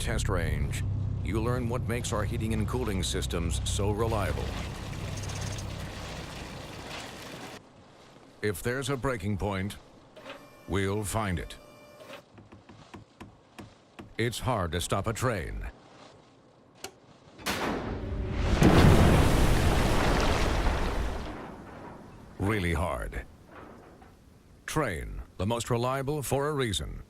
test range, you learn what makes our heating and cooling systems so reliable. If there's a breaking point, we'll find it. It's hard to stop a train. Really hard. Trane, the most reliable for a reason.